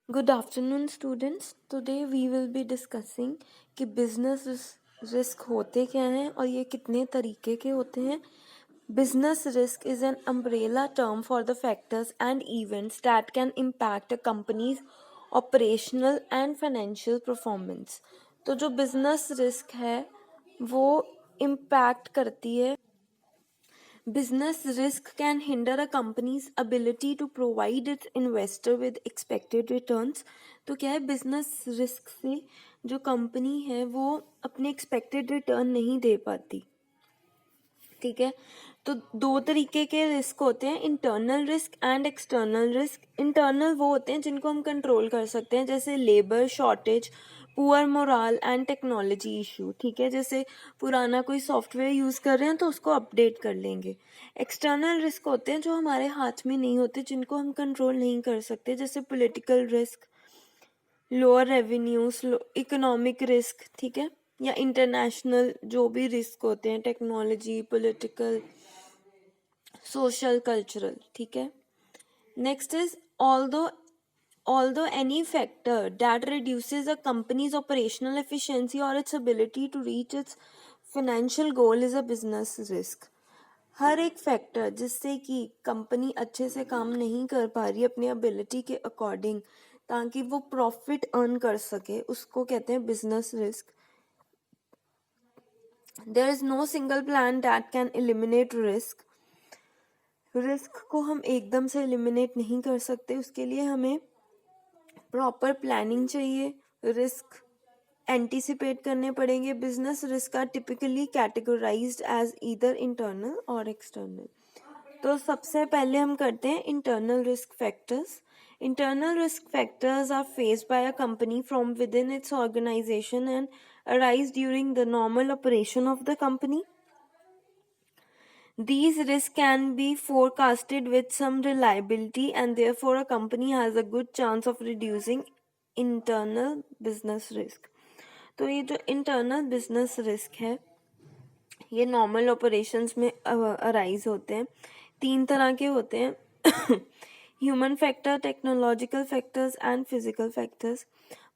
Good afternoon, students. Today we will be discussing कि business risk होते क्या हैं और ये कितने तरीके के होते हैं. Business risk is an umbrella term for the factors and events that can impact a company's operational and financial performance. तो जो business risk है वो impact करती है. Business risk can hinder a company's ability to provide its investor with expected returns. तो क्या है, business risk से जो कंपनी है वो अपने expected return नहीं दे पाती. ठीक है, तो दो तरीके के रिस्क होते हैं, internal risk and external risk. Internal वो होते हैं जिनको हम कंट्रोल कर सकते हैं, जैसे labour shortage, poor moral and technology issue. ठीक है, जैसे पुराना कोई सॉफ्टवेयर यूज़ कर रहे हैं तो उसको अपडेट कर लेंगे. एक्सटर्नल रिस्क होते हैं जो हमारे हाथ में नहीं होते, जिनको हम कंट्रोल नहीं कर सकते, जैसे political risk, lower revenues, economic risk. ठीक है, या इंटरनेशनल जो भी रिस्क होते हैं, टेक्नोलॉजी, पॉलिटिकल, सोशल, कल्चरल. ठीक है, next is although any factor that reduces a company's operational efficiency or its ability to reach its financial goal is a business risk. हर एक फैक्टर जिससे कि कंपनी अच्छे से काम नहीं कर पा रही अपनी एबिलिटी के अकॉर्डिंग ताकि वो प्रॉफिट अर्न कर सके, उसको कहते हैं business risk. There is no single plan that can eliminate risk. Risk को हम एकदम से एलिमिनेट नहीं कर सकते, उसके लिए हमें प्रॉपर प्लानिंग चाहिए. रिस्क एंटिसिपेट करने पड़ेंगे. Business risk are typically categorised as either internal और एक्सटर्नल. तो सबसे पहले हम करते हैं internal risk factors. Internal risk factors are faced by a company from within its organisation and arise during the normal operation of the company. These risks can be forecasted with some reliability and therefore a company has a good chance of reducing internal business risk. तो ये जो internal business risk है ये normal operations में arise होते हैं. तीन तरह के होते हैं, human factor, technological factors and physical factors.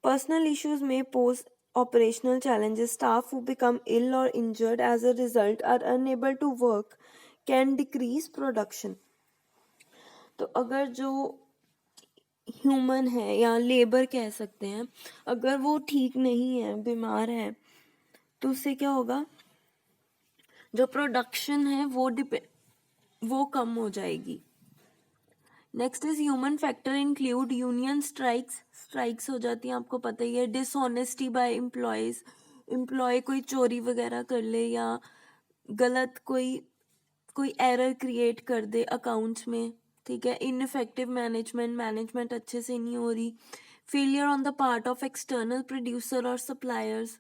Personal issues में pose operational challenges. Staff who become ill or injured as a result are unable to work can decrease production. तो अगर जो ह्यूमन है या लेबर कह सकते हैं, अगर वो ठीक नहीं है, बीमार है, तो उससे क्या होगा, जो प्रोडक्शन है वो कम हो जाएगी. Next is human factor include union strikes हो जाती हैं, आपको पता ही है. डिसऑनेस्टी बाय एम्प्लॉय कोई चोरी वगैरह कर ले या गलत कोई एरर क्रिएट कर दे अकाउंट्स में. ठीक है, इनइफेक्टिव मैनेजमेंट अच्छे से नहीं हो रही. Failure on the part of external producer और सप्लायर्स.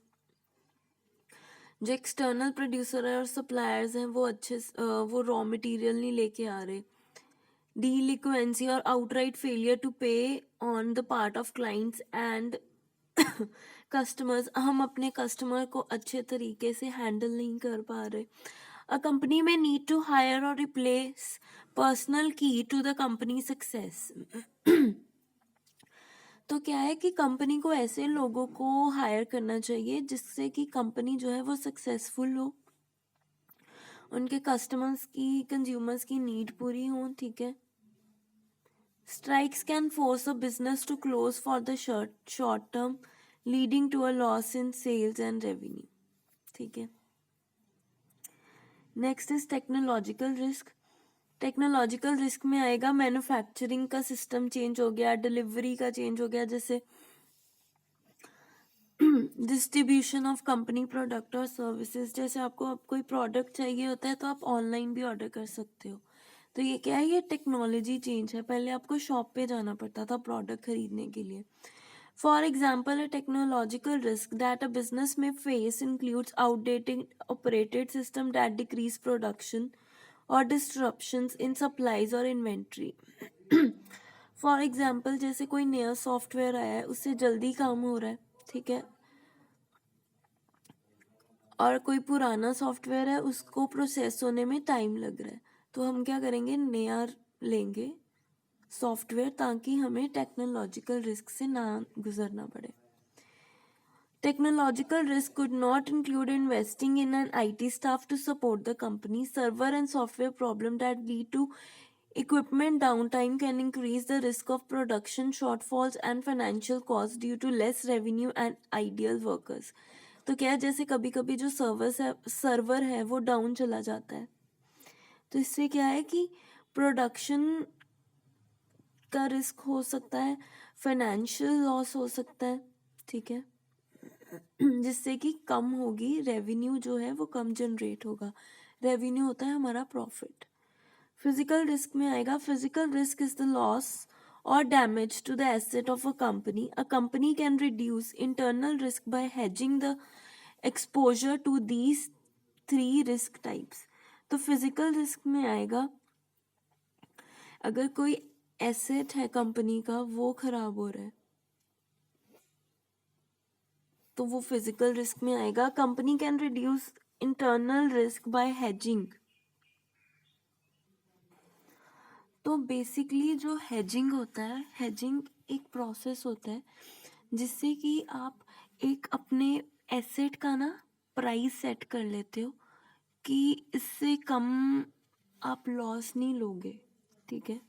जो एक्सटर्नल प्रोड्यूसर और सप्लायर्स हैं वो रॉ मटेरियल नहीं लेके आ रहे. delinquency or outright failure to pay on the part of clients and customers. हम अपने कस्टमर को अच्छे तरीके से हैंडल नहीं कर पा रहे. A company may need to hire or replace personal key to the company success. तो क्या है कि कंपनी को ऐसे लोगों को हायर करना चाहिए जिससे कि कंपनी जो है वो सक्सेसफुल हो, उनके कस्टमर्स की, कंज्यूमर्स की नीड पूरी हो. ठीक है, Strikes can force a business to close for the short term, leading to a loss in sales and revenue. ठीक है, next is technological risk. Technological risk में आएगा मैन्युफैक्चरिंग का सिस्टम चेंज हो गया, डिलीवरी का चेंज हो गया, जैसे डिस्ट्रीब्यूशन ऑफ कंपनी प्रोडक्ट और सर्विसेज. जैसे आपको अब कोई प्रोडक्ट चाहिए होता है तो आप ऑनलाइन भी ऑर्डर कर सकते हो. तो ये क्या है, ये टेक्नोलॉजी चेंज है. पहले आपको शॉप पे जाना पड़ता था प्रोडक्ट खरीदने के लिए. For example, a technological risk that a business में face includes outdated operated system that decrease production और डिस्ट्रप्शंस इन सप्लाईज और इन्वेंट्री. फॉर एग्जाम्पल, जैसे कोई नया सॉफ्टवेयर आया है, उससे जल्दी काम हो रहा है. ठीक है, और कोई पुराना सॉफ्टवेयर है, उसको प्रोसेस होने में टाइम लग रहा है. तो हम क्या करेंगे, नया लेंगे सॉफ्टवेयर, ताकि हमें टेक्नोलॉजिकल रिस्क से ना गुजरना पड़े. Technological risk could not include investing in an IT staff to support the company. Server and software problems that lead to equipment downtime can increase the risk of production shortfalls and financial costs due to less revenue and ideal workers. तो क्या है, जैसे कभी कभी जो server है वो down चला जाता है, तो इससे क्या है कि प्रोडक्शन का रिस्क हो सकता है, फाइनेंशियल लॉस हो सकता है. ठीक है, जिससे कि कम होगी रेवेन्यू, जो है वो कम जनरेट होगा. रेवेन्यू होता है हमारा प्रॉफिट. फिजिकल रिस्क में आएगा, physical risk is the loss or damage to the asset of a company. A company can reduce internal risk by hedging the exposure to these 3 risk types. तो physical risk में आएगा, अगर कोई asset है company का वो खराब हो रहा है तो वो फिजिकल रिस्क में आएगा. Company can reduce internal risk by hedging. तो बेसिकली जो हेजिंग होता है, हेजिंग एक प्रोसेस होता है जिससे कि आप एक अपने एसेट का ना प्राइस सेट कर लेते हो कि इससे कम आप लॉस नहीं लोगे. ठीक है,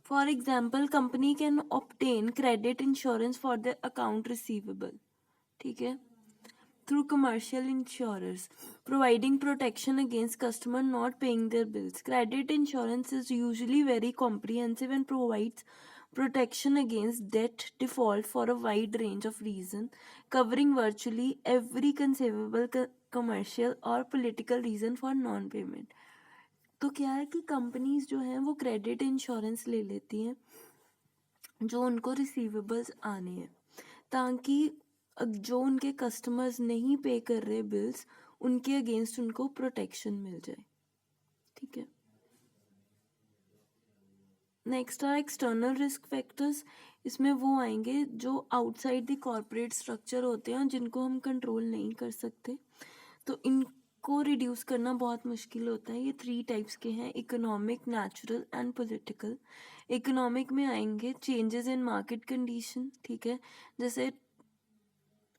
for example company can obtain credit insurance for the account receivable. ठीक है, through commercial insurers, providing protection against customer not paying their bills. Credit insurance is usually very comprehensive and provides protection against debt default for a wide range of reasons, covering virtually every conceivable commercial or political reason for non-payment. तो क्या है कि companies जो हैं वो credit insurance ले लेती हैं जो उनको रिसीवेबल्स आने हैं, ताकि जो उनके कस्टमर्स नहीं पे कर रहे बिल्स, उनके अगेंस्ट उनको प्रोटेक्शन मिल जाए. ठीक है, next are external risk factors. इसमें वो आएंगे जो आउटसाइड द कॉर्पोरेट स्ट्रक्चर होते हैं जिनको हम कंट्रोल नहीं कर सकते, तो इनको रिड्यूस करना बहुत मुश्किल होता है. ये 3 टाइप्स के हैं, economic, natural and political. Economic में आएंगे चेंजेस इन मार्केट कंडीशन. ठीक है, जैसे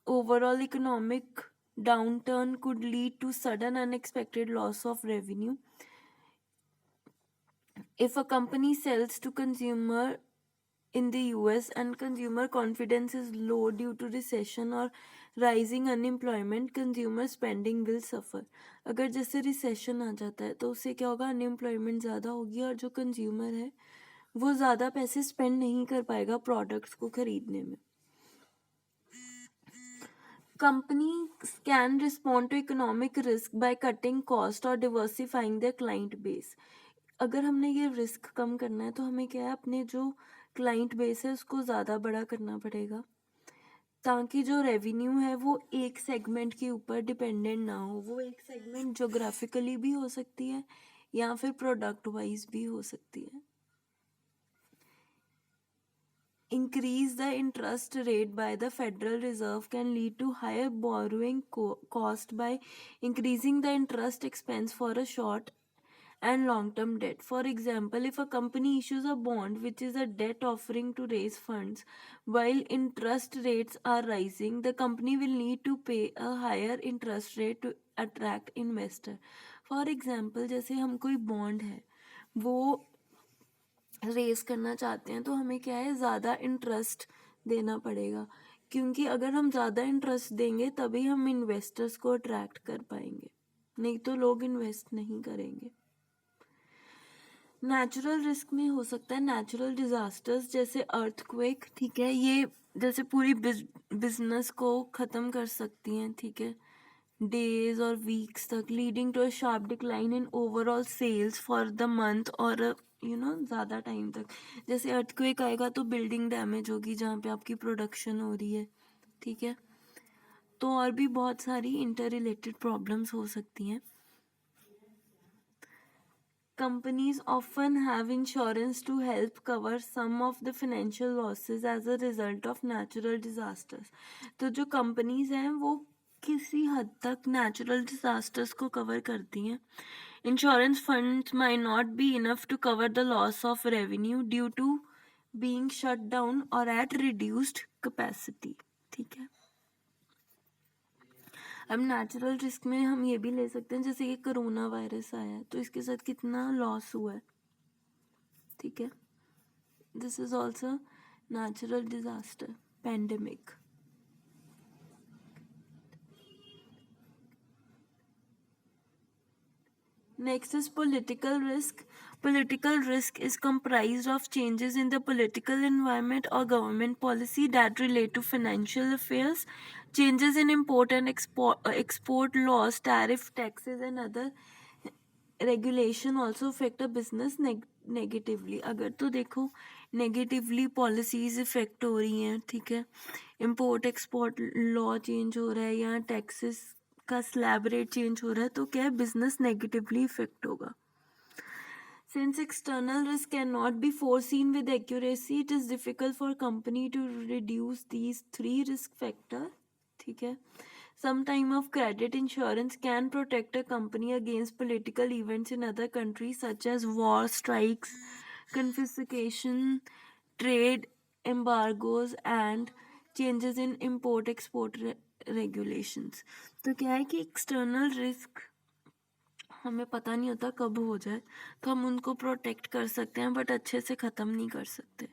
overall economic downturn could lead to sudden unexpected loss of revenue. If a company sells to consumer in the US and consumer confidence is low due to recession or rising unemployment, consumer spending will suffer. अगर जैसे recession आ जाता है तो उससे क्या होगा, unemployment ज़्यादा होगी और जो कंज्यूमर है वो ज़्यादा पैसे स्पेंड नहीं कर पाएगा प्रोडक्ट्स को खरीदने में. Companies can respond to economic risk by cutting cost or diversifying their client base. अगर हमने ये रिस्क कम करना है तो हमें क्या है, अपने जो क्लाइंट बेस है उसको ज़्यादा बड़ा करना पड़ेगा ताकि जो रेवेन्यू है वो एक सेगमेंट के ऊपर डिपेंडेंट ना हो. वो एक सेगमेंट जोग्राफिकली भी हो सकती है या फिर प्रोडक्ट वाइज भी हो सकती है. Increase the interest rate by the Federal Reserve can lead to higher borrowing cost by increasing the interest expense for a short and long-term debt. For example, if a company issues a bond, which is a debt offering to raise funds, while interest rates are rising, the company will need to pay a higher interest rate to attract investor. For example, जैसे हम कोई bond है वो race करना चाहते हैं तो हमें क्या है, ज़्यादा इंटरेस्ट देना पड़ेगा, क्योंकि अगर हम ज़्यादा इंटरेस्ट देंगे तभी हम इन्वेस्टर्स को अट्रैक्ट कर पाएंगे, नहीं तो लोग इन्वेस्ट नहीं करेंगे. नेचुरल रिस्क में हो सकता है नेचुरल डिजास्टर्स जैसे अर्थक्वेक. ठीक है, ये जैसे पूरी बिजनेस को ख़त्म कर सकती हैं. ठीक है, डेज और वीक्स तक, leading to a sharp decline in overall sales for the month और ज़्यादा टाइम तक. जैसे अर्थक्वेक आएगा तो बिल्डिंग डैमेज होगी जहाँ पे आपकी प्रोडक्शन हो रही है. ठीक है, तो और भी बहुत सारी इंटर रिलेटेड प्रॉब्लम्स हो सकती हैं. Companies often have insurance to help cover some of the financial losses as a result of natural disasters. तो जो कंपनीज हैं वो किसी हद तक नेचुरल डिजास्टर्स को कवर करती हैं. Insurance funds may not be enough to cover the loss of revenue due to being shut down और एट रिड्यूस्ड कैपेसिटी. ठीक है. अब नेचुरल रिस्क में हम ये भी ले सकते हैं, जैसे कि कोरोना वायरस आया है तो इसके साथ कितना लॉस हुआ है. ठीक है. This is also natural disaster, pandemic. Next is political risk. Political risk is comprised of changes in the political environment or government policy that relate to financial affairs. Changes in import and export laws, tariff, taxes and other regulation also affect a business negatively. अगर तो देखो negatively policies affect हो रही हैं. ठीक है. import export law change हो रहा है या taxes का स्लैब रेट चेंज हो रहा है तो क्या है, बिजनेस नेगेटिवली इफेक्ट होगा. Since external risk can not be foreseen with accuracy, it is difficult for company to reduce these 3 risk factor. ठीक है. Some time of credit insurance can protect a company against political events in other countries such as war, strikes, confiscation, trade embargoes and changes in import export regulations. तो क्या है कि external risk हमें पता नहीं होता कब हो जाए, तो हम उनको प्रोटेक्ट कर सकते हैं बट अच्छे से ख़त्म नहीं कर सकते.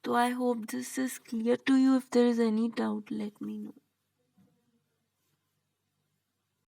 तो I hope this is clear to you. If there is any doubt let me no.